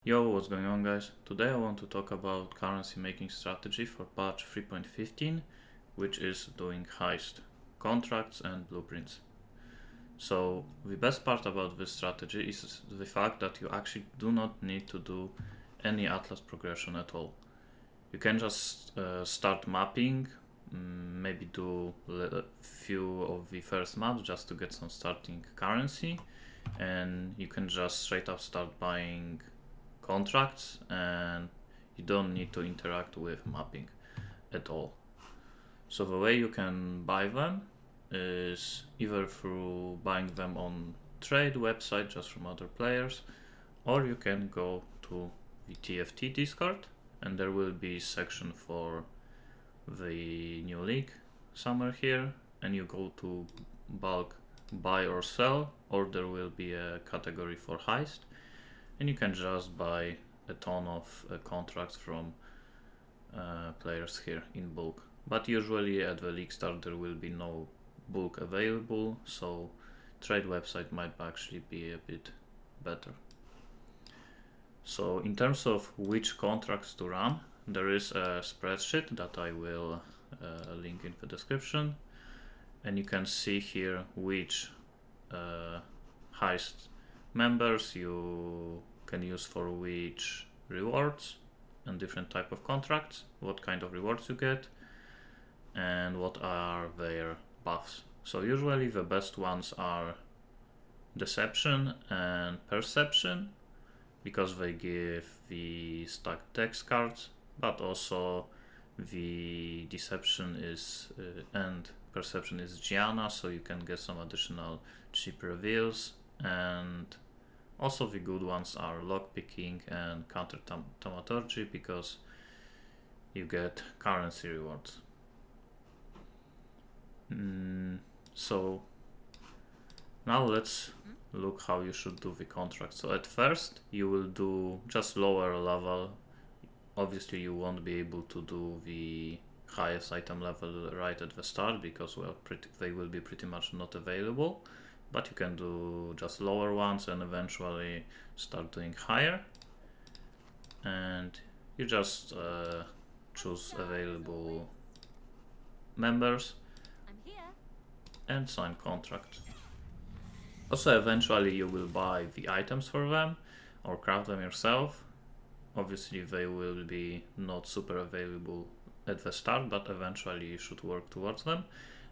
Yo, what's going on guys? Today I want to talk about currency making strategy for patch 3.15, which is doing heist, contracts and blueprints. So the best part about this strategy is the fact that you actually do not need to do any atlas progression at all. You can just start mapping, maybe do a few of the first maps just to get some starting currency, and you can just straight up start buying contracts and you don't need to interact with mapping at all. So the way you can buy them is either through buying them on trade website just from other players, or you can go to the TFT Discord and there will be a section for the new league somewhere here, and you go to bulk buy or sell, or there will be a category for heist, and you can just buy a ton of contracts from players here in bulk. But usually at the league start there will be no bulk available, so trade website might actually be a bit better. So in terms of which contracts to run, there is a spreadsheet that I will link in the description, and you can see here which heist members you can use for which rewards and different type of contracts, what kind of rewards you get and what are their buffs. So usually the best ones are deception and perception, because they give the stacked dex cards, but also the deception is and perception is Gianna, so you can get some additional cheap reveals, and also the good ones are lockpicking and counter thaumaturgy, because you get currency rewards. So now let's look how you should do the contract. So at first you will do just lower level. Obviously you won't be able to do the highest item level right at the start, because they will be pretty much not available, but you can do just lower ones and eventually start doing higher, and you just choose available members and sign contract. Also eventually you will buy the items for them or craft them yourself. Obviously they will be not super available at the start, but eventually you should work towards them,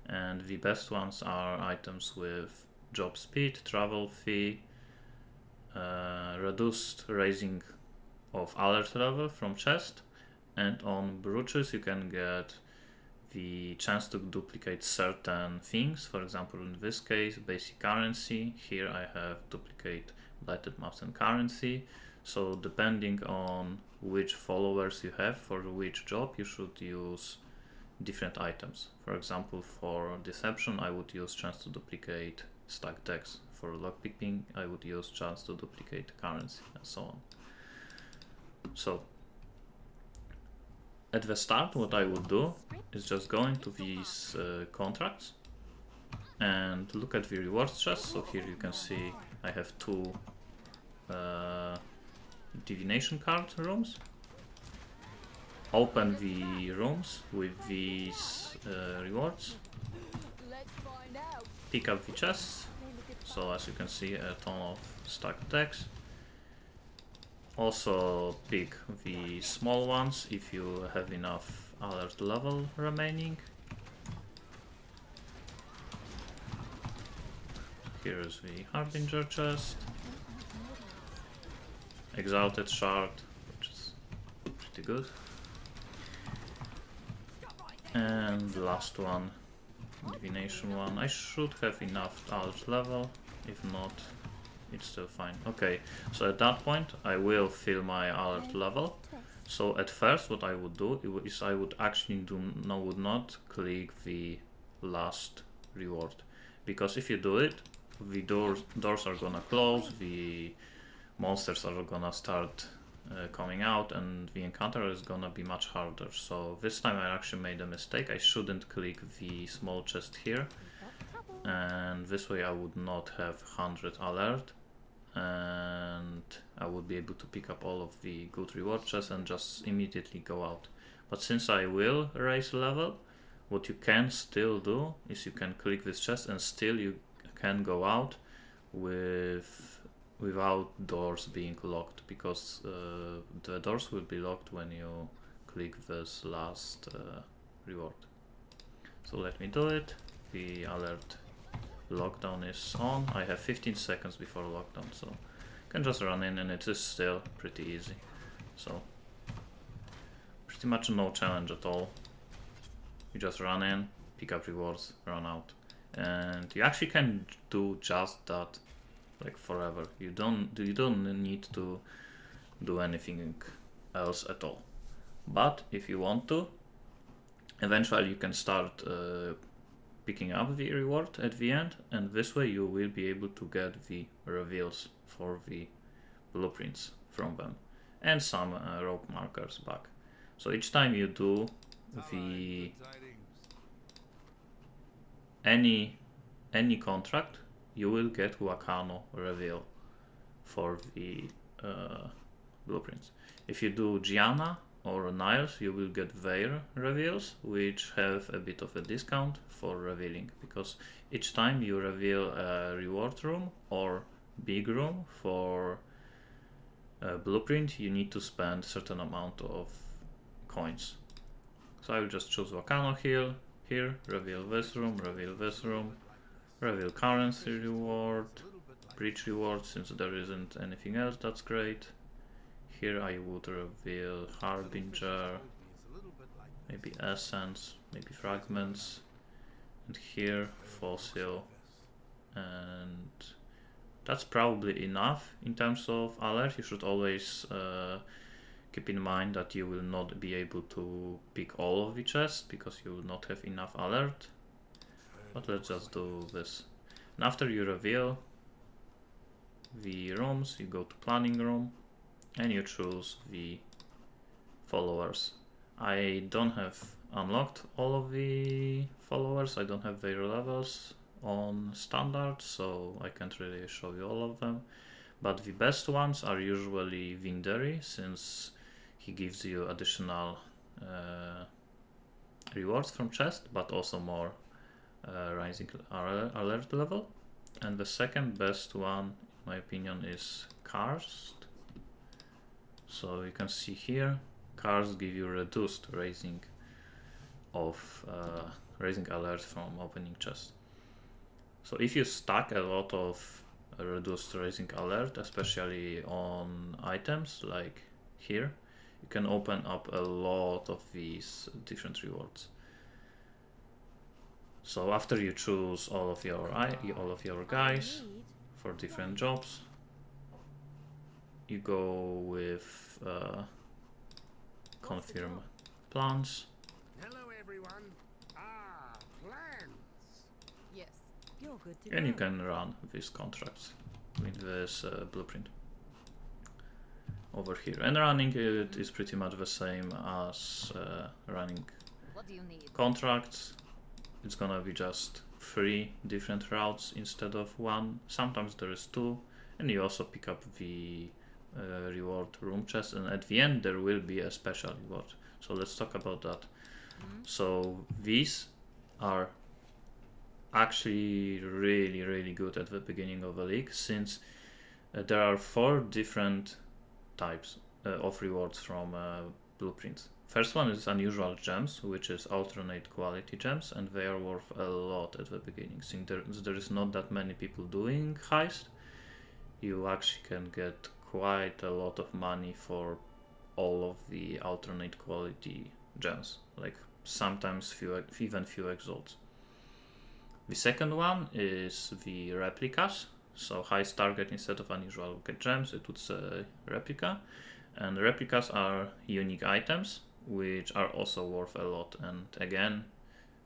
and the best ones are items with job speed, travel fee, reduced raising of alert level from chest, and on brooches you can get the chance to duplicate certain things. For example, in this case, basic currency. Here I have duplicate blighted maps and currency. So depending on which followers you have for which job, you should use different items. For example, for deception I would use chance to duplicate stack dex. For lockpicking I would use chance to duplicate currency, and so on. So at the start what I would do is just go into these contracts and look at the rewards chest. So here you can see I have two divination card rooms. Open the rooms with these rewards, pick up the chests. So as you can see, a ton of stacked decks. Also pick the small ones if you have enough alert level remaining. Here is the Harbinger chest, Exalted Shard, which is pretty good, and the last one, Divination one. I should have enough alert level, if not it's still fine. Okay, so at that point I will fill my alert level. So at first what I would do is I would actually would not click the last reward, because if you do it, the doors are gonna close, the monsters are gonna start coming out, and the encounter is gonna be much harder. So this time I actually made a mistake. I shouldn't click the small chest here, and this way I would not have 100 alert. and I would be able to pick up all of the good reward chests and just immediately go out. But since I will raise level, what you can still do is you can click this chest and still you can go out without doors being locked, because the doors will be locked when you click this last reward. So let me do it. The alert lockdown is on. I have 15 seconds before lockdown, so I can just run in and it is still pretty easy. So pretty much no challenge at all. You just run in, pick up rewards, run out. And you actually can do just that like forever. You don't need to do anything else at all. But if you want to, eventually you can start picking up the reward at the end, and this way you will be able to get the reveals for the blueprints from them and some rope markers back. So each time you do the any contract, you will get Wakano reveal for the blueprints. If you do Gianna or Niles, you will get their reveals, which have a bit of a discount for revealing, because each time you reveal a reward room or big room for a blueprint, you need to spend a certain amount of coins. So I will just choose Wakano here, reveal this room, reveal currency reward, breach reward, since there isn't anything else, that's great. Here I would reveal Harbinger, maybe Essence, maybe Fragments, and here Fossil, and that's probably enough in terms of alert. You should always keep in mind that you will not be able to pick all of the chests because you will not have enough alert. But let's just do this. And after you reveal the rooms, you go to planning room and you choose the followers. I don't have unlocked all of the followers, I don't have their levels on standard, so I can't really show you all of them. But the best ones are usually Vinderi, since he gives you additional rewards from chest, but also more rising alert level. And the second best one, in my opinion, is Karst. So you can see here, cars give you reduced raising of raising alert from opening chest. So if you stack a lot of reduced raising alert, especially on items like here, you can open up a lot of these different rewards. So after you choose all of your guys for different jobs, you go with confirm plans. Hello everyone. Plans. Yes, you're good to And you go. can run these contracts with this blueprint over here. And running it is pretty much the same as running What do you need? contracts. It's gonna be just 3 different routes instead of 1. Sometimes there is 2, and you also pick up the reward room chest, and at the end there will be a special reward. So let's talk about that. So these are actually really good at the beginning of a league, since there are 4 different types of rewards from blueprints. First one is unusual gems, which is alternate quality gems, and they are worth a lot at the beginning. Since there is not that many people doing Heist, you actually can get quite a lot of money for all of the alternate quality gems, like sometimes even few exalts. The second one is the replicas. So Heist target, instead of unusual gems, it would say replica, and replicas are unique items which are also worth a lot. And again,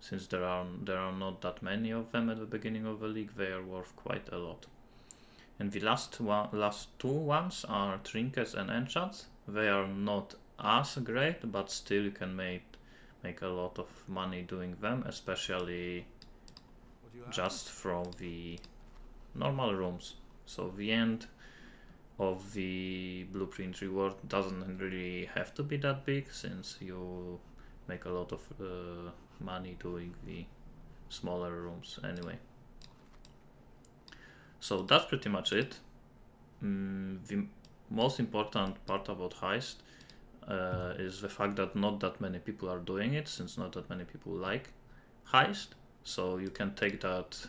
since there are not that many of them at the beginning of the league, they are worth quite a lot. And the last 2 ones are trinkets and enchants. They are not as great, but still you can make a lot of money doing them, especially just from the normal rooms. So the end of the blueprint reward doesn't really have to be that big, since you make a lot of money doing the smaller rooms anyway. So that's pretty much it. The most important part about Heist is the fact that not that many people are doing it, since not that many people like Heist. So you can take that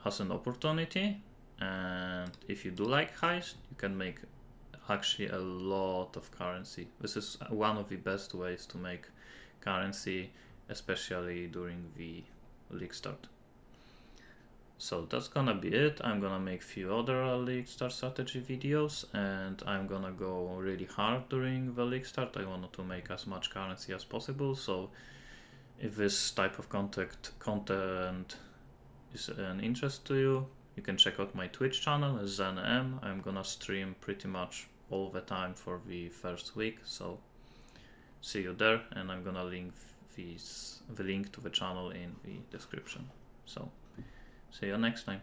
as an opportunity, and if you do like Heist, you can make actually a lot of currency. This is one of the best ways to make currency, especially during the league start. So that's gonna be it. I'm gonna make few other league start strategy videos, and I'm gonna go really hard during the league start. I want to make as much currency as possible, so if this type of content is an interest to you, you can check out my Twitch channel, ZenM. I'm gonna stream pretty much all the time for the first week, so see you there, and I'm gonna link the link to the channel in the description. So see you next time.